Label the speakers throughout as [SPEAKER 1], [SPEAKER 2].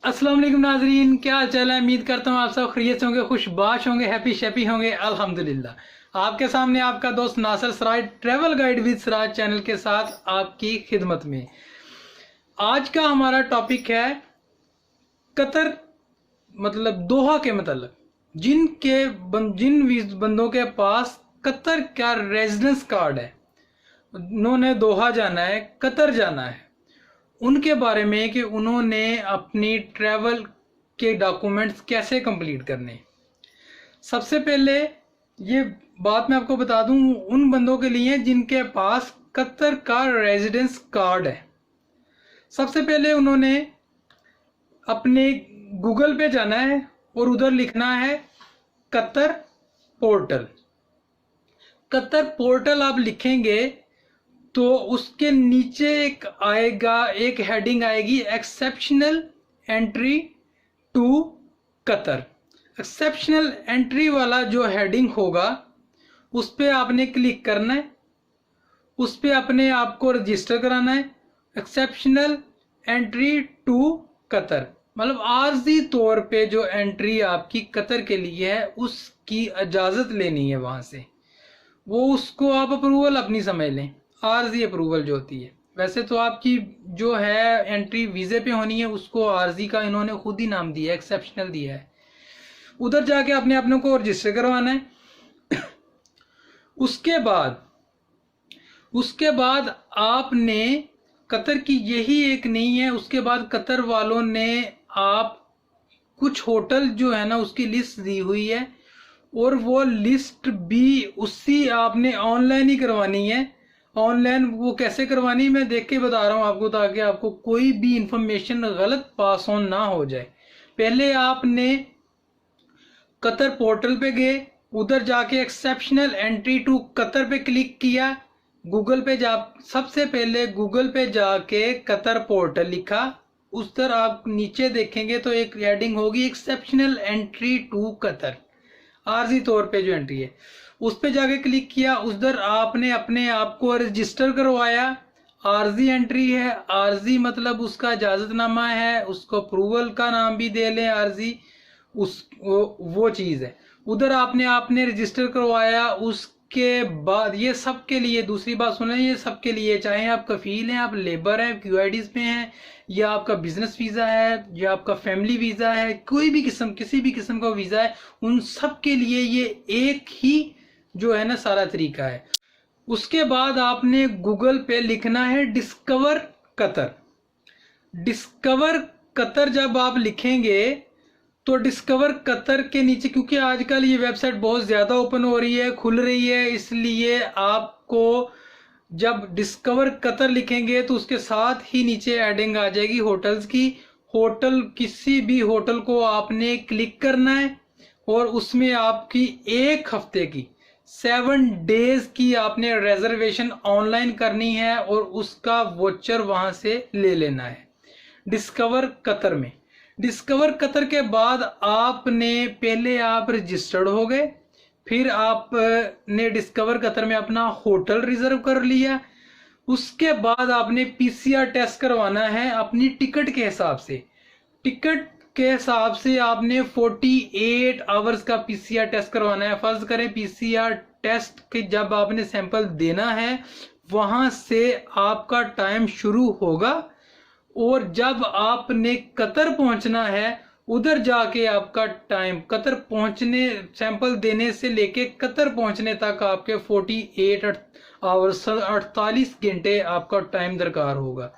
[SPEAKER 1] अस्सलाम वालेकुम नाजरीन, क्या हाल चाल है। उम्मीद करता हूँ आप सब खैरियत से होंगे, खुशबाश होंगे, हैप्पी शैपी होंगे। अल्हम्दुलिल्लाह। आपके सामने आपका दोस्त Nasir Saraj travel guide with Saraj channel के साथ आपकी खिदमत में। आज का हमारा टॉपिक है कतर, मतलब दोहा के मतलब जिन बंदों के पास कतर का रेजिडेंस कार्ड है, उन्होंने दोहा जाना है, कतर जाना है, उनके बारे में कि उन्होंने अपनी ट्रैवल के डॉक्यूमेंट्स कैसे कंप्लीट करने। सबसे पहले ये बात मैं आपको बता दूं उन बंदों के लिए जिनके पास कतर का रेजिडेंस कार्ड है। सबसे पहले उन्होंने अपने गूगल पे जाना है और उधर लिखना है कतर पोर्टल। कतर पोर्टल आप लिखेंगे तो उसके नीचे एक हेडिंग आएगी, exceptional entry to Qatar. Exceptional entry वाला जो हेडिंग होगा उस पर आपने क्लिक करना है, उस पर अपने आप को रजिस्टर कराना है। एक्सेप्शनल एंट्री टू कतर मतलब आर्जी तौर पे जो एंट्री आपकी कतर के लिए है उसकी इजाज़त लेनी है वहाँ से। वो उसको आप अप्रूवल अपनी समझ लें, आर्जी अप्रूवल जो होती है। वैसे तो आपकी जो है एंट्री वीज़े पे होनी है, उसको आर्जी का इन्होंने खुद ही नाम दिया है, एक्सेप्शनल दिया है। उधर जाके अपने अपनों को रजिस्टर करवाना है। उसके बाद आपने कतर की यही एक नहीं है, उसके बाद कतर वालों ने आप कुछ होटल जो है ना उसकी लिस्ट दी हुई है, और वो लिस्ट भी उससी आपने ऑनलाइन ही करवानी है। ऑनलाइन वो कैसे करवानी मैं देख के बता रहा हूँ आपको, ताकि आपको कोई भी इंफॉर्मेशन गलत पास ऑन ना हो जाए। पहले आपने कतर पोर्टल पे गए, उधर जाके एक्सेप्शनल एंट्री टू कतर पे क्लिक किया। गूगल पे सबसे पहले गूगल पे जाके कतर पोर्टल लिखा, उस तरह आप नीचे देखेंगे तो एक हेडिंग होगी एक्सेप्शनल एंट्री टू कतर, आर्जी तौर पे जो एंट्री है उस पे जाके क्लिक किया। उधर आपने अपने आप को रजिस्टर करवाया। आर्जी एंट्री है, आर्जी मतलब उसका इजाजतनामा है, उसको अप्रूवल का नाम भी दे लें आर्जी, वो चीज़ है। उधर आपने रजिस्टर करवाया। उसके बाद ये सबके लिए, दूसरी बात सुने, ये सबके लिए, चाहे आप कफील हैं, आप लेबर हैं, क्यूआईडीज में हैं, या आपका बिजनेस वीज़ा है, या आपका फैमिली वीज़ा है, किसी भी किस्म का वीज़ा है, उन सब के लिए ये एक ही जो है ना सारा तरीका है। उसके बाद आपने गूगल पे लिखना है डिस्कवर कतर। डिस्कवर कतर जब आप लिखेंगे तो डिस्कवर कतर के नीचे, क्योंकि आजकल ये वेबसाइट बहुत ज़्यादा ओपन हो रही है, खुल रही है, इसलिए आपको जब डिस्कवर कतर लिखेंगे तो उसके साथ ही नीचे एडिंग आ जाएगी होटल्स की। किसी भी होटल को आपने क्लिक करना है और उसमें आपकी एक हफ्ते की 7 डेज की आपने रिजर्वेशन ऑनलाइन करनी है और उसका वोचर वहां से ले लेना है डिस्कवर कतर में। डिस्कवर कतर के बाद पहले आप रजिस्टर्ड हो गए, फिर आपने डिस्कवर कतर में अपना होटल रिजर्व कर लिया। उसके बाद आपने पीसीआर टेस्ट करवाना है अपनी टिकट के हिसाब से। टिकट के हिसाब से आपने 48 आवर्स का पीसीआर टेस्ट करवाना है। फर्ज करें पीसीआर टेस्ट के जब आपने सैंपल देना है वहां से आपका टाइम शुरू होगा, और जब आपने कतर पहुंचना है उधर जाके आपका टाइम, कतर पहुंचने, सैंपल देने से लेके कतर पहुंचने तक आपके 48 आवर्स 48 घंटे आपका टाइम दरकार होगा।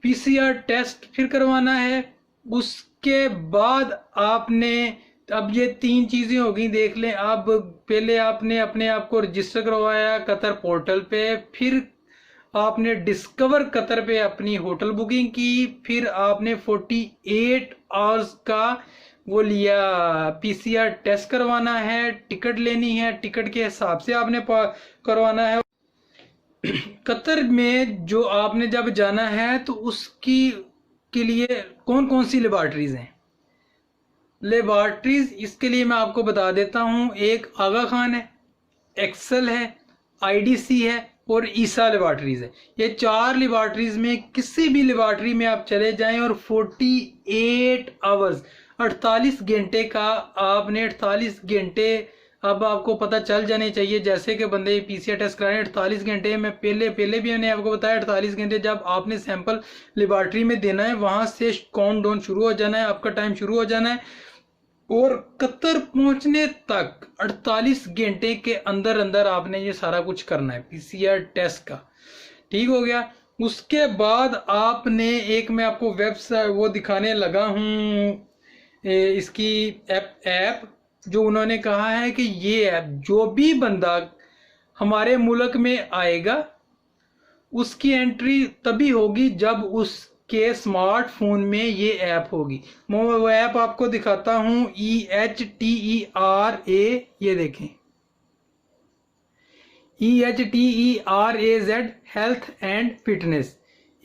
[SPEAKER 1] पीसीआर टेस्ट फिर करवाना है। उसके बाद आपने, अब ये 3 चीज़ें हो गई, देख लें। अब पहले आपने अपने आप को रजिस्टर करवाया कतर पोर्टल पे, फिर आपने डिस्कवर कतर पे अपनी होटल बुकिंग की, फिर आपने 48 आवर्स का वो लिया, पीसीआर टेस्ट करवाना है, टिकट लेनी है, टिकट के हिसाब से आपने करवाना है। कतर में जो आपने जब जाना है तो उसकी के लिए कौन कौन सी लेबॉर्ट्रीज हैं। लेबॉर्ट्रीज इसके लिए मैं आपको बता देता हूँ, एक आगा खान है, एक्सेल है, आईडीसी है और ईसा लेबॉर्ट्रीज है। ये 4 लेबॉर्ट्रीज में किसी भी लेबॉर्ट्री में आप चले जाएं और 48 आवर्स 48 घंटे का आपने 48 घंटे अब आपको पता चल जाने चाहिए। जैसे कि बंदे पीसीआर टेस्ट कराएं 48 घंटे में, पहले भी मैंने आपको बताया 48 घंटे जब आपने सैंपल लेबॉर्ट्री में देना है वहां से काउंट डाउन शुरू हो जाना है, आपका टाइम शुरू हो जाना है और कतर पहुंचने तक 48 घंटे के अंदर अंदर आपने ये सारा कुछ करना है पीसीआर टेस्ट का। ठीक हो गया। उसके बाद आपने एक मैं आपको वेबसाइट वो दिखाने लगा हूँ इसकी ऐप जो उन्होंने कहा है कि ये ऐप जो भी बंदा हमारे मुल्क में आएगा उसकी एंट्री तभी होगी जब उसके स्मार्टफोन में ये ऐप होगी। मैं वो ऐप आपको दिखाता हूं EHTERA, ये देखें EHTERAZ हेल्थ एंड फिटनेस,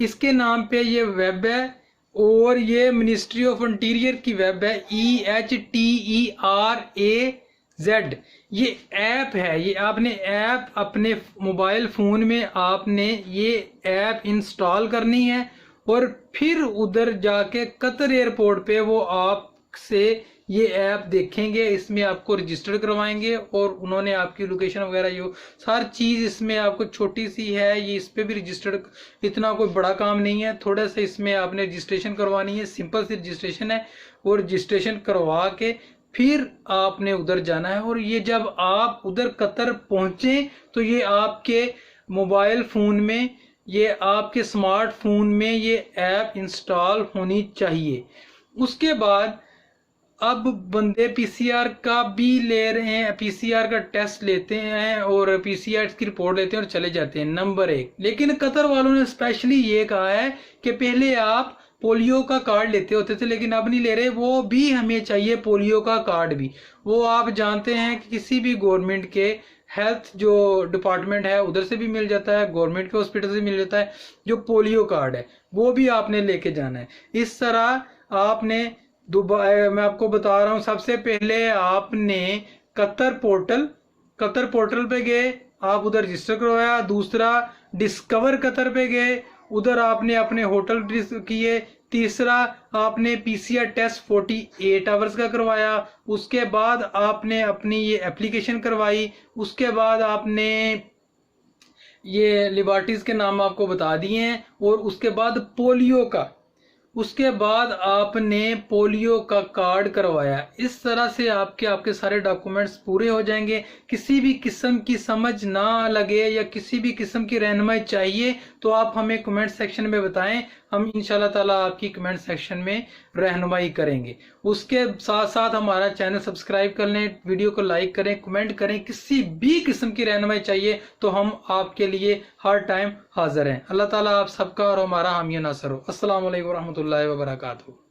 [SPEAKER 1] इसके नाम पे ये वेब है और ये मिनिस्ट्री ऑफ इंटीरियर की वेब है EHTERAZ। ये ऐप है, ये आपने ऐप अपने मोबाइल फ़ोन में आपने ये ऐप इंस्टॉल करनी है और फिर उधर जाके कतर एयरपोर्ट पे वो आपसे ये ऐप देखेंगे, इसमें आपको रजिस्टर करवाएंगे और उन्होंने आपकी लोकेशन वगैरह जो सारी चीज़ इसमें आपको छोटी सी है, ये इस पर भी रजिस्टर्ड, इतना कोई बड़ा काम नहीं है, थोड़ा सा इसमें आपने रजिस्ट्रेशन करवानी है, सिंपल सी रजिस्ट्रेशन है और रजिस्ट्रेशन करवा के फिर आपने उधर जाना है। और ये जब आप उधर कतर पहुंचे तो ये आपके मोबाइल फ़ोन में, ये आपके स्मार्टफोन में ये ऐप इंस्टॉल होनी चाहिए। उसके बाद अब बंदे पीसीआर का भी ले रहे हैं, पीसीआर का टेस्ट लेते हैं और पीसीआर की रिपोर्ट लेते हैं और चले जाते हैं नंबर 1। लेकिन कतर वालों ने स्पेशली ये कहा है कि पहले आप पोलियो का कार्ड लेते होते थे लेकिन अब नहीं ले रहे, वो भी हमें चाहिए पोलियो का कार्ड भी। वो आप जानते हैं कि किसी भी गवर्नमेंट के हेल्थ जो डिपार्टमेंट है उधर से भी मिल जाता है, गवर्नमेंट के हॉस्पिटल से मिल जाता है, जो पोलियो कार्ड है वो भी आपने लेके जाना है। इस तरह आपने मैं आपको बता रहा हूं, सबसे पहले आपने कतर पोर्टल पे गए, आप उधर रजिस्टर करवाया। दूसरा डिस्कवर कतर पे गए, उधर आपने अपने होटल किए। तीसरा आपने पीसीआर टेस्ट 48 आवर्स का करवाया। उसके बाद आपने अपनी ये एप्लीकेशन करवाई। उसके बाद आपने ये लिबर्टीज के नाम आपको बता दिए हैं और उसके बाद आपने पोलियो का कार्ड करवाया। इस तरह से आपके सारे डॉक्यूमेंट्स पूरे हो जाएंगे। किसी भी किस्म की समझ ना लगे या किसी भी किस्म की रहनुमाई चाहिए तो आप हमें कमेंट सेक्शन में बताएं, हम इंशाल्लाह ताला आपकी कमेंट सेक्शन में रहनुमाई करेंगे। उसके साथ साथ हमारा चैनल सब्सक्राइब कर लें, वीडियो को लाइक करें, कमेंट करें। किसी भी किस्म की रहनुमाई चाहिए तो हम आपके लिए हर टाइम हाजिर हैं। अल्लाह ताला आप सबका और हमारा हामी नासर हो। अस्सलाम वालेकुम रहमतुल्लाहि व बरकातहू।